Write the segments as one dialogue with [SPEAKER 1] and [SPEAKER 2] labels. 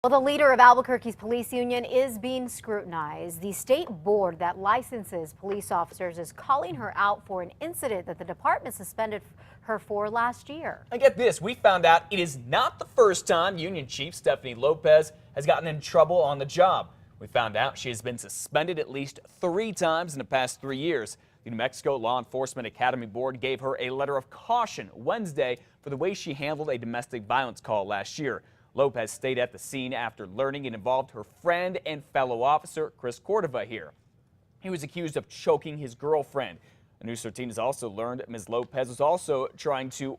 [SPEAKER 1] Well, the leader of Albuquerque's police union is being scrutinized. The state board that licenses police officers is calling her out for an incident that the department suspended her for last year.
[SPEAKER 2] And get this, we found out it is not the first time Union Chief Stephanie Lopez has gotten in trouble on the job. We found out she has been suspended at least 3 times in the past 3 years. The New Mexico Law Enforcement Academy Board gave her a letter of caution Wednesday for the way she handled a domestic violence call last year. Lopez stayed at the scene after learning it involved her friend and fellow officer, Chris Cordova here. He was accused of choking his girlfriend. News 13 has also learned Ms. Lopez was also trying to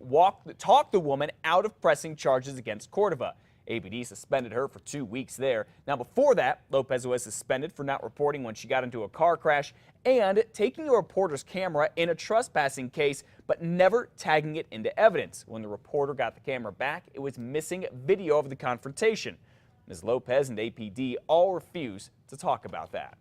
[SPEAKER 2] talk the woman out of pressing charges against Cordova. ABD suspended her for 2 weeks there. Now, before that, Lopez was suspended for not reporting when she got into a car crash and taking a reporter's camera in a trespassing case, but never tagging it into evidence. When the reporter got the camera back, it was missing video of the confrontation. Ms. Lopez and APD all refuse to talk about that.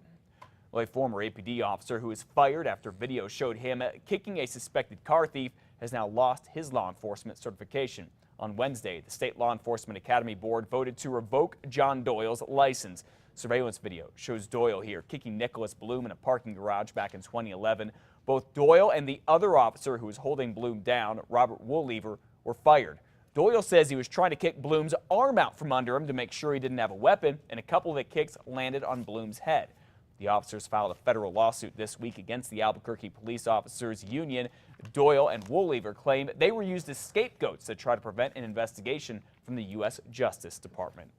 [SPEAKER 2] Well, a former APD officer who was fired after video showed him kicking a suspected car thief has now lost his law enforcement certification. On Wednesday, the State Law Enforcement Academy Board voted to revoke John Doyle's license. Surveillance video shows Doyle here kicking Nicholas Bloom in a parking garage back in 2011. Both Doyle and the other officer who was holding Bloom down, Robert Woollever, were fired. Doyle says he was trying to kick Bloom's arm out from under him to make sure he didn't have a weapon, and a couple of the kicks landed on Bloom's head. The officers filed a federal lawsuit this week against the Albuquerque Police Officers Union. Doyle and Woollever claim they were used as scapegoats to try to prevent an investigation from the U.S. Justice Department.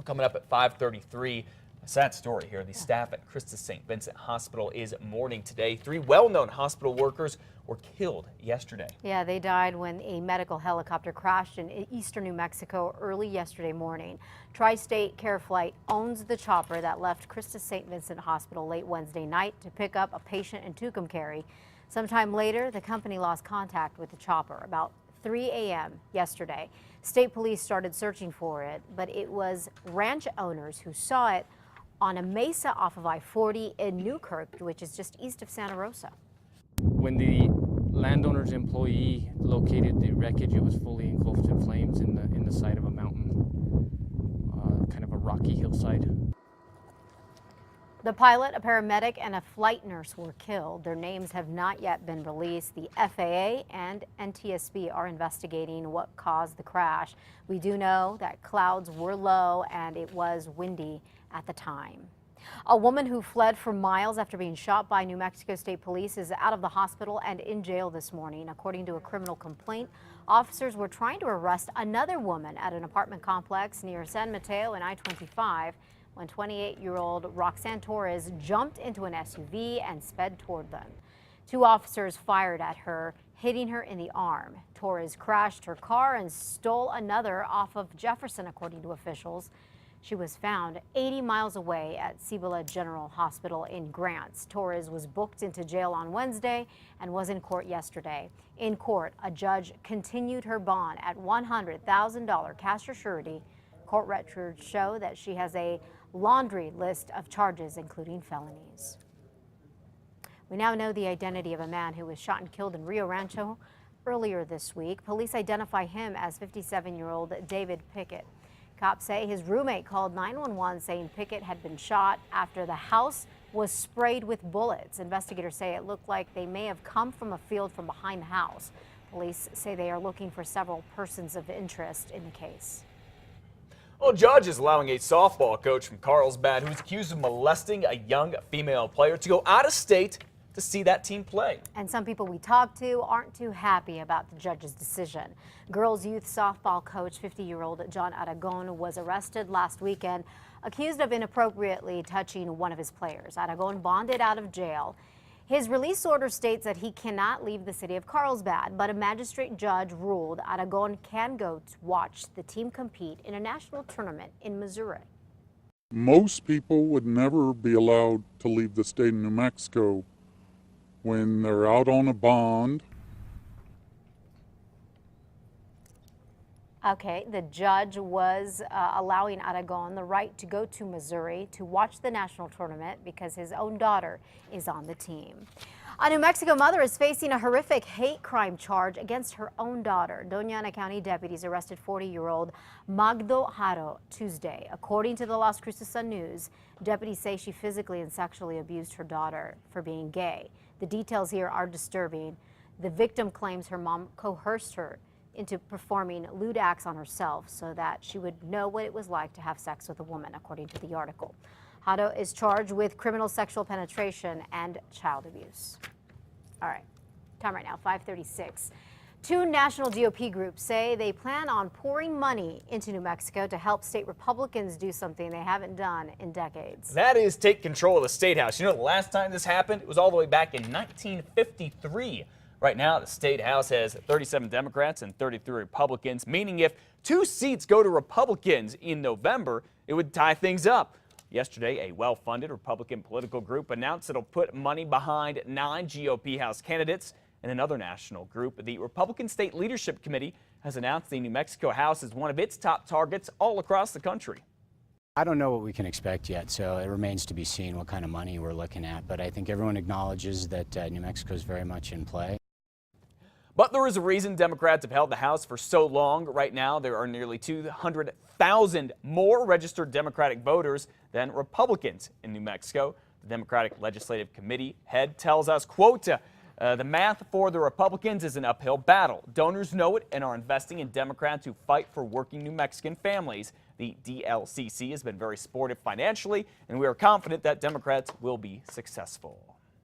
[SPEAKER 2] Coming up at 5:33, a sad story here. The staff at Christus St. Vincent Hospital is mourning today. 3 well-known hospital workers were killed yesterday.
[SPEAKER 1] Yeah, they died when a medical helicopter crashed in eastern New Mexico early yesterday morning. Tri-State Care Flight owns the chopper that left Christus St. Vincent Hospital late Wednesday night to pick up a patient in Tucumcari. Sometime later, the company lost contact with the chopper. About 3 a.m. yesterday, state police started searching for it, but it was ranch owners who saw it on a mesa off of I-40 in Newkirk, which is just east of Santa Rosa.
[SPEAKER 3] When the landowner's employee located the wreckage, it was fully engulfed in flames in the side of a mountain, kind of a rocky hillside.
[SPEAKER 1] The pilot, a paramedic, and a flight nurse were killed. Their names have not yet been released. The FAA and NTSB are investigating what caused the crash. We do know that clouds were low and it was windy at the time. A woman who fled for miles after being shot by New Mexico State Police is out of the hospital and in jail this morning. According to a criminal complaint, officers were trying to arrest another woman at an apartment complex near San Mateo and I-25 when 28-year-old Roxanne Torres jumped into an SUV and sped toward them. 2 officers fired at her, hitting her in the arm. Torres crashed her car and stole another off of Jefferson, according to officials. She was found 80 miles away at Cibola General Hospital in Grants. Torres was booked into jail on Wednesday and was in court yesterday. In court, a judge continued her bond at $100,000 cash or surety. Court records show that she has a laundry list of charges, including felonies. We now know the identity of a man who was shot and killed in Rio Rancho earlier this week. Police identify him as 57-year-old David Pickett. Cops say his roommate called 911 saying Pickett had been shot after the house was sprayed with bullets. Investigators say it looked like they may have come from a field from behind the house. Police say they are looking for several persons of interest in the case.
[SPEAKER 2] Well, a judge is allowing a softball coach from Carlsbad who is accused of molesting a young female player to go out of state to see that team play.
[SPEAKER 1] And some people we talked to aren't too happy about the judge's decision. Girls youth softball coach 50-year-old John Aragon was arrested last weekend, accused of inappropriately touching one of his players. Aragon bonded out of jail. His release order states that he cannot leave the city of Carlsbad, but a magistrate judge ruled Aragon can go to watch the team compete in a national tournament in Missouri.
[SPEAKER 4] Most people would never be allowed to leave the state of New Mexico when they're out on a bond.
[SPEAKER 1] Okay, the judge was allowing Aragon the right to go to Missouri to watch the national tournament because his own daughter is on the team. A New Mexico mother is facing a horrific hate crime charge against her own daughter. Doña Ana County deputies arrested 40-year-old Magdo Haro Tuesday. According to the Las Cruces Sun News, deputies say she physically and sexually abused her daughter for being gay. The details here are disturbing. The victim claims her mom coerced her into performing lewd acts on herself so that she would know what it was like to have sex with a woman, according to the article. Hado is charged with criminal sexual penetration and child abuse. All right, time right now, 5:36. Two national GOP groups say they plan on pouring money into New Mexico to help state Republicans do something they haven't done in decades.
[SPEAKER 2] That is take control of the State House. You know, the last time this happened, it was all the way back in 1953. Right now, the State House has 37 Democrats and 33 Republicans, meaning if 2 seats go to Republicans in November, it would tie things up. Yesterday, a well-funded Republican political group announced it'll put money behind 9 GOP House candidates. And another national group, the Republican State Leadership Committee, has announced the New Mexico House is one of its top targets all across the country.
[SPEAKER 5] I don't know what we can expect yet, so it remains to be seen what kind of money we're looking at. But I think everyone acknowledges that New Mexico is very much in play.
[SPEAKER 2] But there is a reason Democrats have held the House for so long. Right now, there are nearly 200,000 more registered Democratic voters than Republicans in New Mexico. The Democratic Legislative Committee head tells us, quote, the math for the Republicans is an uphill battle. Donors know it and are investing in Democrats who fight for working New Mexican families. The DLCC has been very supportive financially, and we are confident that Democrats will be successful.